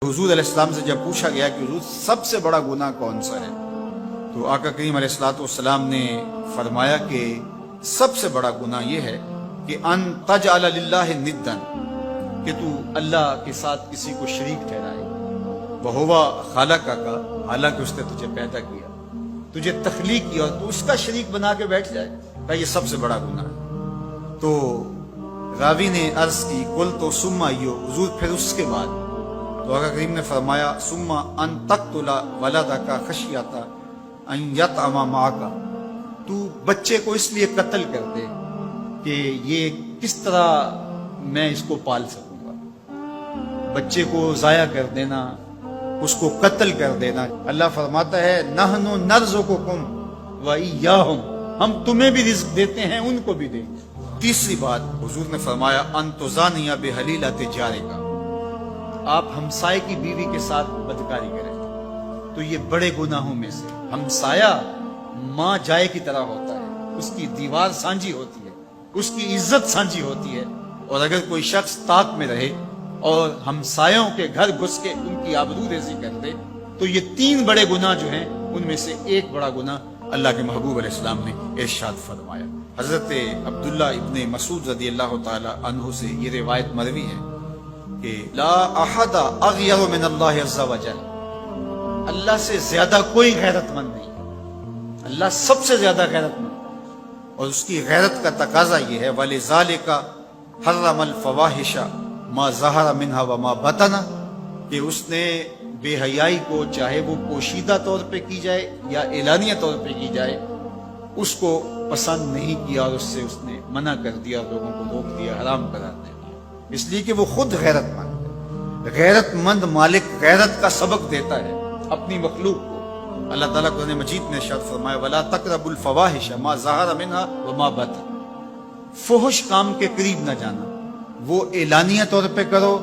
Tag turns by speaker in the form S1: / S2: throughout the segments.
S1: حضور علیہ السلام سے جب پوچھا گیا کہ حضور سب سے بڑا گناہ کون سا ہے، تو آقا کریم علیہ السلام نے فرمایا کہ سب سے بڑا گناہ یہ ہے کہ ان تجعل للہ ندًا، کہ تو اللہ کے ساتھ کسی کو شریک ٹھہرائے، وہو خالقک، حالانکہ اس نے تجھے پیدا کیا، تجھے تخلیق کیا اور تو اس کا شریک بنا کے بیٹھ جائے، کہ یہ سب سے بڑا گناہ ہے۔ تو راوی نے عرض کی کل تو سما یو، حضور پھر اس کے بعد؟ تو آقا کریم نے فرمایا سما ان تقتل ولدک خشیۃ ان یطعم معک، تو بچے کو اس لیے قتل کر دے کہ یہ کس طرح میں اس کو پال سکوں گا، بچے کو ضائع کر دینا، اس کو قتل کر دینا۔ اللہ فرماتا ہے نحن نرزقکم وإیاہم، ہم تمہیں بھی رزق دیتے ہیں، ان کو بھی دیں گے۔ تیسری بات حضور نے فرمایا ان تزانی بحلیلۃ جارک، آپ ہمسائے کی بیوی کے ساتھ بدکاری کریں، تو یہ بڑے گناہوں میں سے۔ ہمسایہ ماں جائے کی طرح ہوتا ہے، اس کی دیوار سانجھی ہوتی ہے، اس کی عزت سانجھی ہوتی ہے، اور اگر کوئی شخص طاق میں رہے اور ہمسایوں کے گھر گھس کے ان کی آبرو ریزی کر دے، تو یہ تین بڑے گناہ جو ہیں ان میں سے ایک بڑا گناہ اللہ کے محبوب علیہ السلام نے ارشاد فرمایا۔ حضرت عبداللہ ابن مسعود رضی اللہ تعالی عنہ سے یہ روایت مروی ہے کہ لا احد اغیر من اللہ عز وجل، اللہ سے زیادہ کوئی غیرت مند نہیں، اللہ سب سے زیادہ غیرت مند، اور اس کی غیرت کا تقاضا یہ ہے وَلِذَالِكَ حَرَّمَ الْفَوَاحِشَ مَا ظَهَرَ مِنْهَا وَمَا بَطَنَ، کہ اس نے بے حیائی کو چاہے وہ پوشیدہ طور پہ کی جائے یا اعلانیہ طور پہ کی جائے اس کو پسند نہیں کیا، اور اس سے اس نے منع کر دیا، لوگوں کو روک دیا، حرام قرار دے دیا، اس لیے کہ وہ خود غیرت مند ہے۔ غیرت مند مالک غیرت کا سبق دیتا ہے اپنی مخلوق کو۔ اللہ تعالیٰ قرآن مجید میں ارشاد فرمایا وَلَا تَقْرَبُوا الْفَوَاحِشَ مَا ظَهَرَ مِنْهَا وَمَا بَطَنَ، فحش کام کے قریب نہ جانا، وہ اعلانیہ طور پہ کرو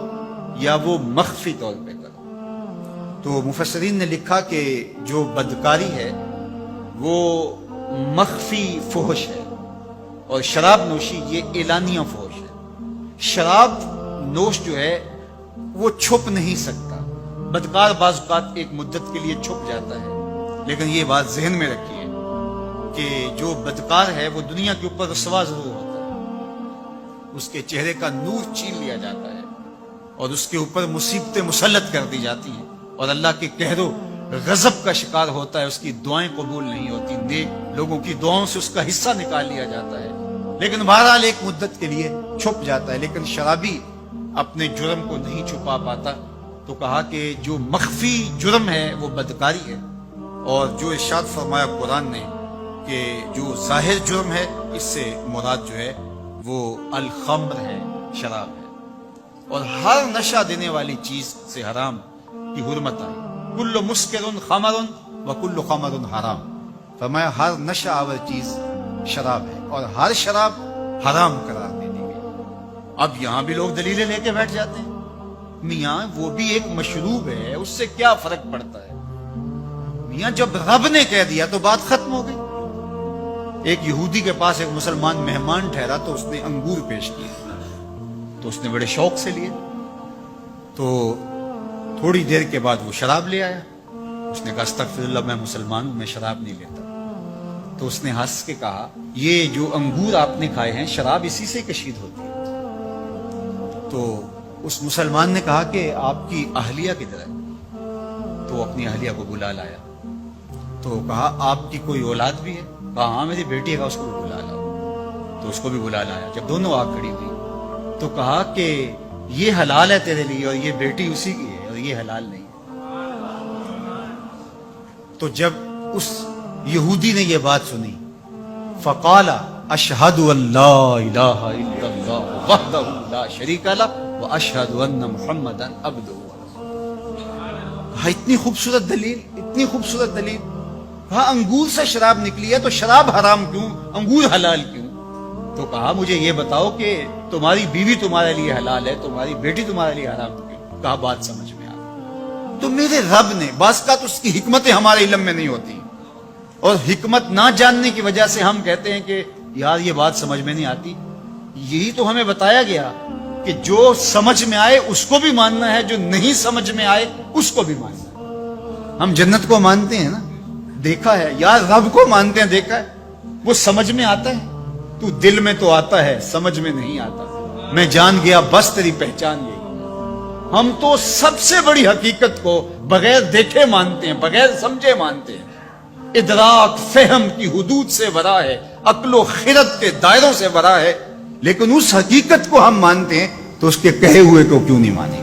S1: یا وہ مخفی طور پہ کرو۔ تو مفسرین نے لکھا کہ جو بدکاری ہے وہ مخفی فحش ہے، اور شراب نوشی یہ اعلانیہ فحش ہے۔ شراب نوش جو ہے وہ چھپ نہیں سکتا، بدکار بعض اوقات ایک مدت کے لیے چھپ جاتا ہے، لیکن یہ بات ذہن میں رکھیے کہ جو بدکار ہے وہ دنیا کے اوپر رسوا ضرور ہوتا ہے، اس کے چہرے کا نور چھین لیا جاتا ہے اور اس کے اوپر مصیبتیں مسلط کر دی جاتی ہیں، اور اللہ کے قہر و غضب کا شکار ہوتا ہے، اس کی دعائیں قبول نہیں ہوتی، نیک لوگوں کی دعاؤں سے اس کا حصہ نکال لیا جاتا ہے، لیکن بہرحال ایک مدت کے لیے چھپ جاتا ہے۔ لیکن شرابی اپنے جرم کو نہیں چھپا پاتا، تو کہا کہ جو مخفی جرم ہے وہ بدکاری ہے، اور جو ارشاد فرمایا قرآن نے کہ جو ظاہر جرم ہے اس سے مراد جو ہے وہ الخمر ہے، شراب ہے، اور ہر نشہ دینے والی چیز سے حرام کی حرمت آئی، کل مسکر خمر وکل خمر حرام، فرمایا ہر نشہ آور چیز شراب ہے اور ہر شراب حرام قرار دے دی گئی۔ اب یہاں بھی لوگ دلیلیں لے کے بیٹھ جاتے ہیں، میاں وہ بھی ایک مشروب ہے، اس سے کیا فرق پڑتا ہے؟ میاں جب رب نے کہہ دیا تو بات ختم ہو گئی۔ ایک یہودی کے پاس ایک مسلمان مہمان ٹھہرا تو اس نے انگور پیش کیے، تو اس نے بڑے شوق سے لیے، تو تھوڑی دیر کے بعد وہ شراب لے آیا۔ اس نے کہا استغفر اللہ، میں مسلمان ہوں، میں شراب نہیں لیتا۔ تو اس نے ہنس کے کہا یہ جو انگور آپ نے کھائے ہیں شراب اسی سے کشید ہوتی ہے۔ تو اس مسلمان نے کہا کہ آپ کی اہلیہ کدھر ہے؟ تو وہ اپنی اہلیہ کو بلا لایا، تو کہا آپ کی کوئی اولاد بھی ہے؟ کہا ہاں میری بیٹی ہے، اس کو بھی بلا لاؤ۔ تو اس کو بھی بلا لایا۔ جب دونوں آ کھڑی ہوئی تو کہا کہ یہ حلال ہے تیرے لیے اور یہ بیٹی اسی کی ہے، اور یہ حلال نہیں ہے۔ تو جب اس یہودی نے یہ بات سنی فقال اشہد ان لا الہ الا اللہ وحدہ لا شریک لہ واشہد ان محمدا عبدہ ورسولہ۔ اتنی خوبصورت دلیل، اتنی خوبصورت دلیل۔ کہا انگور سے شراب نکلی ہے تو شراب حرام کیوں، انگور حلال کیوں؟ تو کہا مجھے یہ بتاؤ کہ تمہاری بیوی تمہارے لیے حلال ہے، تمہاری بیٹی تمہارے لیے حرام کیوں؟ کہا بات سمجھ میں آ گئی۔ تو میرے رب نے، بعض کا تو اس کی حکمتیں ہمارے علم میں نہیں ہوتی، اور حکمت نہ جاننے کی وجہ سے ہم کہتے ہیں کہ یار یہ بات سمجھ میں نہیں آتی۔ یہی تو ہمیں بتایا گیا کہ جو سمجھ میں آئے اس کو بھی ماننا ہے، جو نہیں سمجھ میں آئے اس کو بھی ماننا ہے۔ ہم جنت کو مانتے ہیں نا، دیکھا ہے، یا رب کو مانتے ہیں، دیکھا ہے، وہ سمجھ میں آتا ہے، تو دل میں تو آتا ہے، سمجھ میں نہیں آتا۔ میں جان گیا بس تیری پہچان یہی۔ ہم تو سب سے بڑی حقیقت کو بغیر دیکھے مانتے ہیں، بغیر سمجھے مانتے ہیں۔ ادراک فہم کی حدود سے ورا ہے، عقل و خرد کے دائروں سے ورا ہے، لیکن اس حقیقت کو ہم مانتے ہیں تو اس کے کہے ہوئے کو کیوں نہیں مانیں گے؟